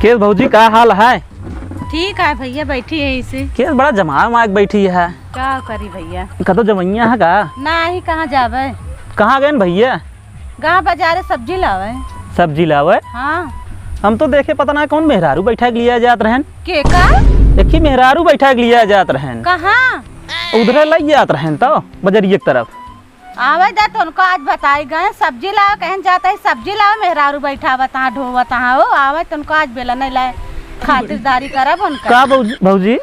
Case भौजी का हाल है? ठीक है भैया, बैठी है इसे। केस बड़ा जमाव माग बैठी है। क्या करी भैया? कतो जमैया है का? नहीं, कहाँ जावे? कहाँ गए भैया? गाँव बाजारे सब्जी लावे। सब्जी लावे? हाँ। हम तो देखे पता ना कौन मेहरारू बैठा के लिया जात रहन। के का? एक ही मेहरारू बैठा के लिया जात रहन। कहाँ? उधरे लग जात रहन तो बजरिए की तरफ। आवे जा तो उनको आज बताई गए सब्जी लाओ, कहन जाता है सब्जी लाओ, मेहरारू बैठा बता ढोवा तहाँ हो। आवे तो उनको आज बेला नहीं लाए, खातिरदारी करब उनका। का भौजी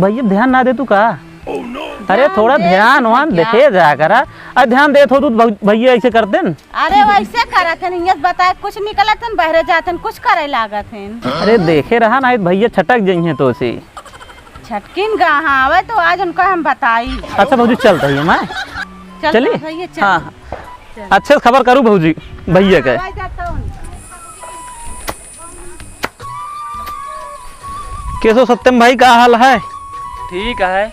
भैया ध्यान ना दे तू का? अरे थोड़ा ध्यान वान देखे जा करा। अरे ध्यान दे तो भैया ऐसे करते न। अरे वैसे करत हैं, इंग्लिश बताए कुछ निकलत हैं, बहरे जाते हैं, कुछ करे लागत हैं। अरे देखे रहा ना भैया छटक जाइए तो सी छटकिन कहाँ आवे तो आज उनको हम बताई। अच्छा भौजी चलता है मैं चली। हाँ अच्छे से खबर करूँ भौजी भैया के। कैसो सत्यम भाई का हाल है? ठीक है।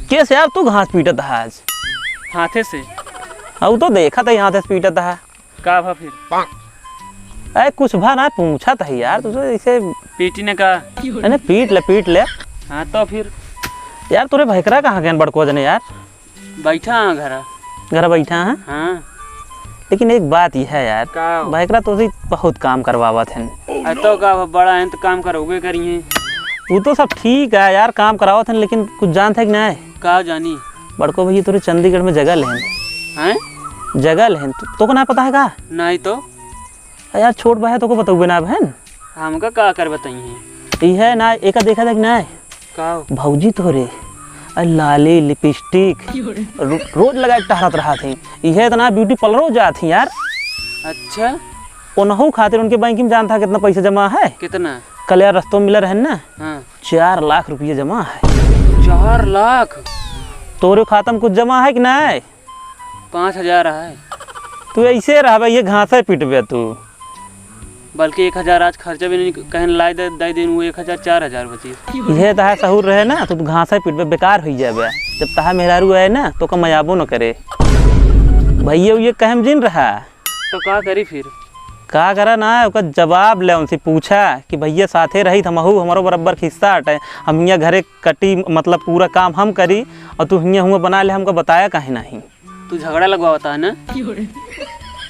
कैसे यार तू घास पीटत है आज? हाथे से। अब तो देखा था हाथे से पीटत है। का भा फिर? अरे कुछ भा ना पूछा था यार तुझे ऐसे पीटी ने का? अरे पीट ले। हाँ तो फिर यार तुरे भैकरा कहाँ गए बड़को जने यार? बैठा हाँ घर बैठा है। हाँ। लेकिन एक बात यह है यार, का? भैकरा तो बहुत काम करवावत है। तो का बड़ा है तो काम करोगे करिए। वो तो सब ठीक है यार काम करावत है, लेकिन कुछ जानते कि नहीं? का जानी? बड़को भैया तुरे चंडीगढ़ में जगह लेन हैं? जगह लेन तो को ना पता है का? नहीं तो यार छोट भाई तो को बताओगे ना बहन? हमका का कर बताइए? यह ना एक देखा था कि नहीं का भौजी तोरे लाली लिपस्टिक रोज लगा के टहरत रहा थी। यह इतना ब्यूटी पार्लर जा थी यार। अच्छा उनहु खातिर उनके बैंक में जानता कितना पैसा जमा है? कितना? कल यार रस्तों में मिला रहे ना। हाँ। 4 लाख रुपये जमा है। 4 लाख? तोरे खाता में कुछ जमा है कि नहीं? 5,000 है। तू ऐसे रहा ये घासा पिटबे तू। बल्कि 1,000 आज खर्चा भी नहीं कहन लाई दे दिन वो 1,000 4,000 बची। यह तहा सहूर रहे ना तो घासा पिटबे बेकार हो जाबे। जब तहा मेहरारू है ना तो मयाबो न करे। भैया ये कहम जिन रहा तो का करी फिर? का करा ना उसका जवाब ले उनसे पूछा कि भैया साथे रही हमहू हमारो बराबर खिस्सा हटे। हम यहाँ घरे कटी मतलब पूरा काम हम करी और तू हियाँ हुआ बना ले हमको बताया कहीं नहीं। तू झगड़ा लगवाता है ना?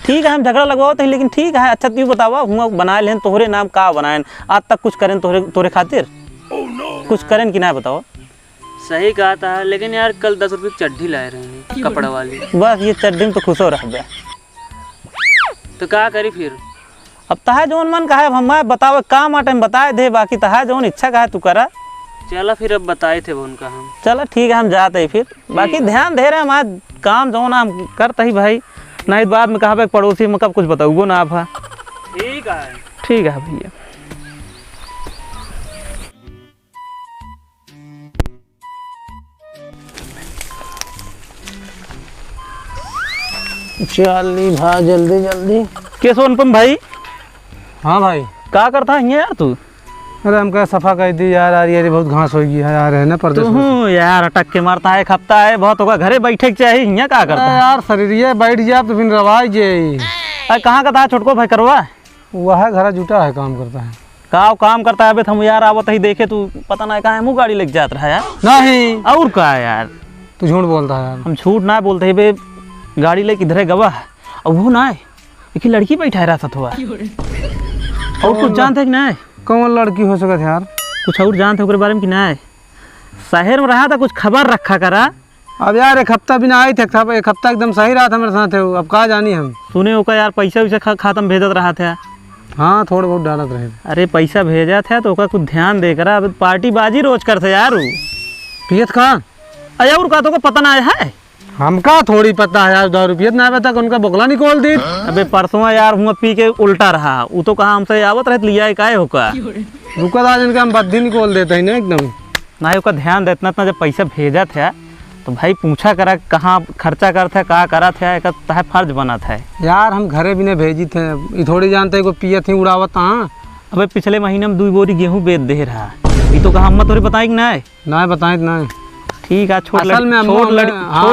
ठीक है हम झगड़ा लगवाते हैं, लेकिन ठीक है अच्छा तू बतावा हुआ बना लें तोहरे नाम का बनाए आज तक कुछ करें तोरे खातिर? कुछ करें कि ना बताओ? सही कहा था, लेकिन यार कल 10 रुपये की चड्ढी लाए रहे हैं कपड़ा वाली। बस ये चड्ढी में तो खुश हो रहा। तो क्या करी फिर? अब तहा जौन मन कहा हम बतावे काम आटे में बताए दे, बाकी तहा जौन इच्छा कहा तू करा। चला फिर अब बताए थे वो उनका हम। चलो ठीक है हम जाते फिर। बाकी ध्यान दे रहे हम आज काम जौन हम करते ही भाई, नहीं बाद में कहा पड़ोसी में कब कुछ बताऊगो ना आप। ठीक है। ठीक है भैया। चली भा जल्दी जल्दी। कैसे अनुपम भाई? हाँ भाई। क्या करता है यार तू? अरे हम क्या सफा कर दी यार, यार बहुत घास हो गई है यार, है ना परदेश में। यार अटक के मारता है, एक हफ्ता है बहुत होगा घरे बैठे के चाहिए। यहाँ क्या करता है यार? शरीर बैठ जाए तो फिर रवाई जे। अरे कहाँ का था छोटको भाई करवा? वह घर जुटा है काम करता है। काम करता है? हम यार आवत ही देखे तू पता ना कहाँ मुँह गाड़ी लग जाता है यार। नहीं और क्या यार तू झूठ बोलता है यार। हम झूठ ना बोलते है बे, गाड़ी ले किधरे गवा और वो ना एक लड़की बैठा रहा था हुआ। और कुछ जानते कि नहीं? कौन लड़की हो सकता है यार? कुछ और जानते उसके बारे में कि नहीं? शहर में रहा था कुछ खबर रखा करा। अब यार एक हफ्ता भी ना आई थे, एक हफ्ता एकदम सही रहा था मेरे साथ। अब कहाँ जानी हम? सुने होगा यार पैसा वैसा खाता में भेजत रहा था। हाँ थोड़ा बहुत डालत रहे। अरे पैसा भेजा था तो कुछ ध्यान दे करा। अब पार्टी बाजी रोज करते यार। पियत कहाँ? अरे और का तो पता ना है? हमका थोड़ी पता है यार, 2 रुपये ना आवे तक उनका बोकला निकोल दी। अबे परसों यार हुआ पी के उल्टा रहा। वो तो कहा हमसे आवत रहे लिया काय होगा। रुका था जिनका हम बद्दी निकोल देते हैं ना एकदम। ना उसका ध्यान दे इतना जब पैसा भेजा था तो भाई पूछा करा कहाँ खर्चा करता कहाँ करा था, एक फर्ज बना था यार। हम घरे भी नहीं भेजी थे, ये थोड़ी जानते को पिए थी उड़ावत। हाँ अबे पिछले महीने में 2 बोरी गेहूँ बेच दे रहा। ये तो कहा हम थोड़ी बताई कि नहीं? ना बताए नहीं। ठीक है छोट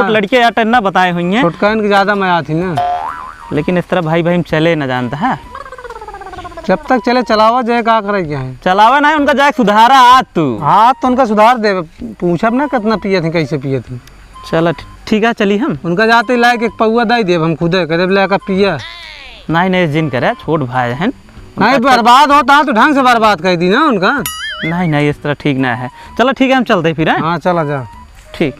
लड़के या ना बताए हुई हैं। छोटका इनकी ज्यादा माया थी ना। लेकिन इस तरह भाई भाई चले ना जानता है। जब तक चले चलावा जाए का करे क्या है। चलावा ना उनका जाए सुधारा आज तू। हाँ तो उनका सुधार दे, पूछब ना कितना पिए थे कैसे पिए थे। चल ठीक है चली हम। उनका जाते ही लायक एक पौआ दे देव हम खुदे कदे लेकर पिए। नहीं जिन करे छोट भाई है। नहीं बर्बाद होता तो ढंग से बर्बाद कर दी ना उनका। नहीं इस तरह ठीक ना है। चलो ठीक है हम चलते फिर हैं। हाँ चला जा। ठीक।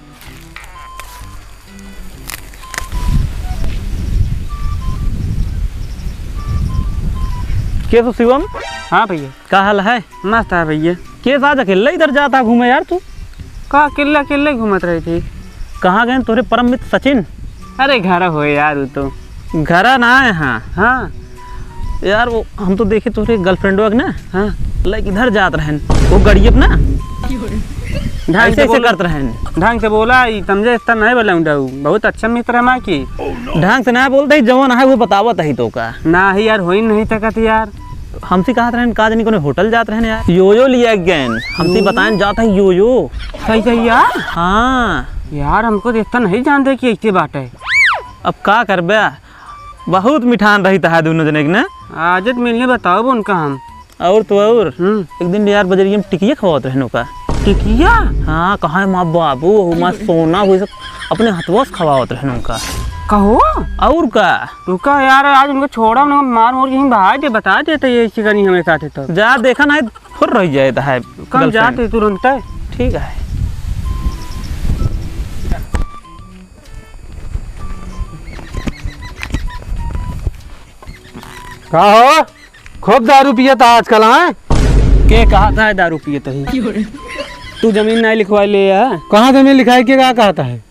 के तो शिवम। हाँ भैया का हाल है? मस्त है भैया। के साथ अकेले इधर जाता घूमे यार तू? कहा किल्ला किल्ले घूमत रही थी। कहाँ गए तोरे परम मित्र सचिन? अरे घर हो यार वो तो। घर ना है। हाँ हाँ यार वो हम तो देखे तोरे गर्लफ्रेंड वग ना। हाँ लाइक इधर जात रहन वो गड़ियप ना ऐसे ऐसे करते रहन। ढंग से बोला समझे इतना नहीं बोला बहुत अच्छा मित्र है माँ की। ढंग से ना बोलते ही जवान है वो बतावत है तो का ना ही यार हो ही नहीं तकत यार। हमसे कहा रहन का जनी कोने होटल जात रहन यार। योयो लिया गैन हमसे बताएं जाता है योयो। सही सही यार। हाँ यार हमको तो इतना नहीं जानते कि ऐसे बात है। अब का करबे बहुत मिठान रही था दोनों जने के ना। आज मिलने बताओ वो उनका हम। और तो और एक दिन यार बजरिया में टिकिया खवात रहनो का। टिकिया? हाँ कहा है माँ बाबू माँ सोना वो सब अपने हथवा से खवात रहनो का। कहो और का रुका यार आज उनको छोड़ा उनको मार मोर कहीं बहा दे बता देते ये ऐसी करनी हमें साथ तो जा देखा ना फुर रह जाता है। कम जाते तुरंत। ठीक है का हो खूब दारू पिया था आजकल। हाँ के कहा था दारू पिए तो ही तू जमीन नहीं लिखवा ले या कहाँ जमीन लिखाई के क्या कहता है?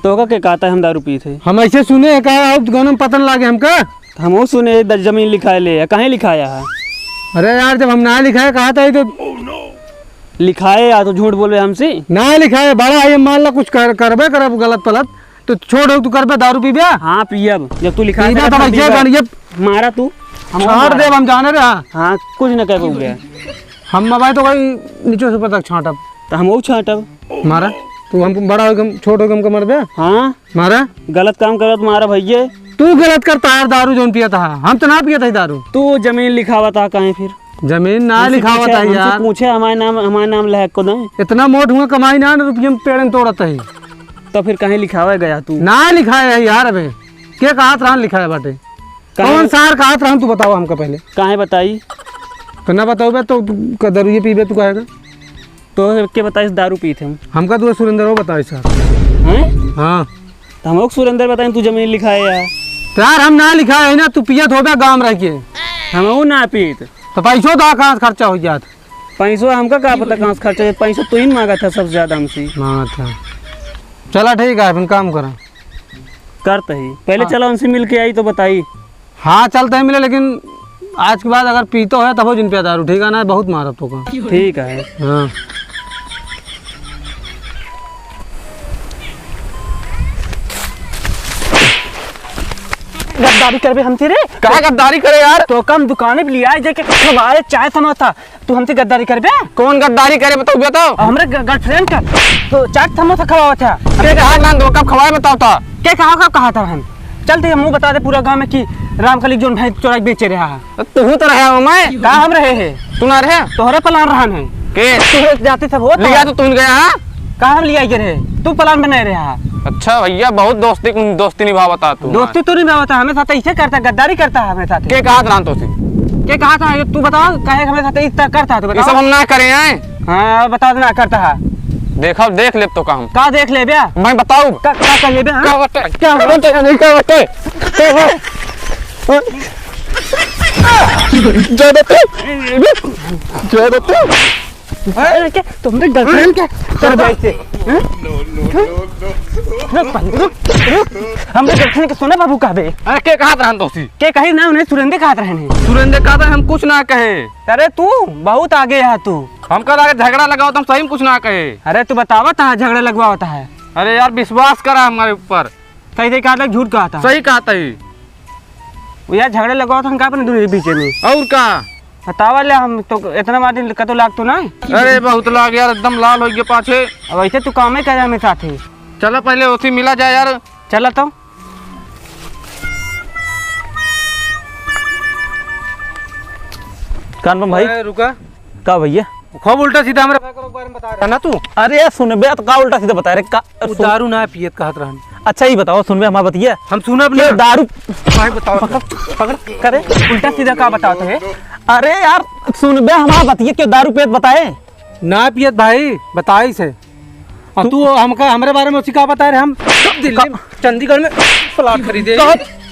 तो का के कहता है हम दारू पिए थे। हम ऐसे सुने हैं कहा गाँव में पतन लागे हमका। हम वो सुने जमीन लिखा ले या कहीं लिखाया है? अरे यार जब हम ना लिखाए कहा था तो लिखाए या तो झूठ बोल रहे हमसे। ना लिखाए बड़ा है मान ला कुछ करबे करब गलत पलत तो छोड़ तू करबे दारू पीबे। हाँ पियब जब तू लिखा मारा तू छोड़ दे हम जाने रहा। हाँ कुछ न कह गया हम मोबाइल तो कहीं नीचे से ऊपर तक छाटब तो हम वो छाटब मारा तू हमको बड़ा हो छोट हो हमको मर दे। हाँ मारा गलत काम करत मारा भैया। तू गलत करता है दारू जोन पिया था हम तो ना पिया था दारू। तू जमीन लिखावा था कहीं फिर जमीन ना लिखावा था यार। पूछे हमारे नाम लहक को नहीं इतना मोट हुआ कमाई ना रुपये में पेड़ तोड़ता है तो फिर कहीं लिखावा गया तू ना लिखाया है यार। अबे क्या कहा था लिखाया बाटे कौन सार कहा था तू बताओ हमको पहले। कहाँ बताई तो ना बताओ तो दारू ये पीबे तू कहेगा तो के बताइए दारू पी थे हमका तो सुरेंद्र हो बताओ सर। हैं हाँ तो हम लोग सुरेंद्र बताएं तू जमीन लिखाए यार हम ना लिखा है ना तू पियत हो गाँव रह के हम वो ना पीत तो पैसों तो कहाँ खर्चा हो जात। पैसों हमका क्या पता कहाँ से खर्चा पैसों तो ही मांगा था सबसे ज्यादा हमसे मांगा था। चला ठीक है फिर काम करा करते ही पहले चलो उनसे मिल के आई तो बताई। हाँ चलते हैं मिले लेकिन आज के बाद अगर पीतो है तब हो जिन पे दारू ठीक है ना बहुत मारा तो का। ठीक है हाँ गद्दारी करबे हमसे रे। कहा गद्दारी करे यार तो कम दुकाने पे लिया जाके खवाए चाय समोसा तू हमसे गद्दारी करबे। कौन गद्दारी करे बताओ हमरे गर्लफ्रेंड का तो चाट समोसा खवावा था। अरे कहा ना दो कब खवाए बताओ था क्या कहा था हम चलते हम मुँह बता दे पूरा गाँव में कि रामकली जोन भैंस चोरा बेचे रहा है। तू तो रहा मैं कहा हम रहे है तू ना रहे तोहरे पलान रहन है के तू जाते सब हो लिया तो तू गया। कहा हम लिया रहे तू पलान बनाए रहा। अच्छा भैया बहुत दोस्ती निभा बता तू। दोस्ती तो नहीं होता हमें साथ ऐसे करता गद्दारी करता है हमें साथ। के कहा था तो क्या कहा था तू बताओ कहे हमें साथ इस तरह करता है तो ये सब हम ना करे हैं। हाँ बता देना करता है देखा देख ले तो काम का देख ले बया मैं बताऊं का कर ले बया क्या बटे क्या बटे नहीं क्या बटे जय दत्त तुमने गर्लफ्रेंड क्या कर बैठे हमने गर्लफ्रेंड के सोना बाबू कहबे। अरे के कहा था तो के कही ना उन्हें सुरेंद्र कहा रहने सुरेंद्र कहा था हम कुछ ना कहे। अरे तू बहुत आगे है तू हम कर आगे झगड़ा लगाओ तो हम सही में कुछ ना कहे। अरे तू बतावा था झगड़ा लगवा होता है। अरे यार विश्वास करा हमारे ऊपर सही सही कहा था झूठ कहा था। सही कहा था वो यार झगड़ा लगवा था हम कहा अपने दूर बीच में और का बतावा ले हम तो इतना मार कतो लाग तो ना। अरे बहुत लाग यार एकदम लाल हो गया पाछे। अब ऐसे तू काम ही करे हमें साथ ही। चलो पहले उसी मिला जाए यार। चला तो कान बम भाई अरे रुका, का भैया खूब उल्टा सीधा हमारे भाई के बारे में बता रहा ना तू। अरे सुनबे तो का उल्टा सीधा बता रहे का वो दारू ना पियत कहत रहन। अच्छा ही बताओ सुनबे हमारा बतिया हम सुनब ये ना। दारू भाई बताओ पकड़ करे उल्टा सीधा का बताते है? अरे यार सुनबे हमारा बतिया क्यों दारू पेट बताए ना पियत भाई, बताई से। और तू हमका हमरे बारे में उसी का बता रहे। हम दिल्ली में चंडीगढ़ में प्लॉट खरीदे।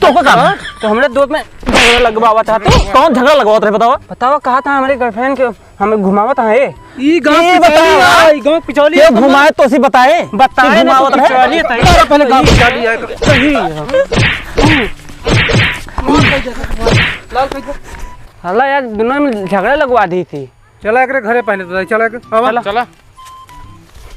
तो का काम तो हमारे दोस्त में झगड़ा लगवावा था तो कौन झगड़ा लगवाओ रहे बताओ बतावा कहा था हमारे गर्लफ्रेंड के हमें घुमावा था है ई गांव ये पिछौली बताओ। है, ई गांव पिछौली ये है। घुमाए तो सी बताए बताए ना घुमावत तो रहे पिछौली है। अरे पहले गांव पिछौली है। सही हल्ला यार दोनों में झगड़ा लगवा दी थी। चला एकरे घरे पहले तो चला के। चला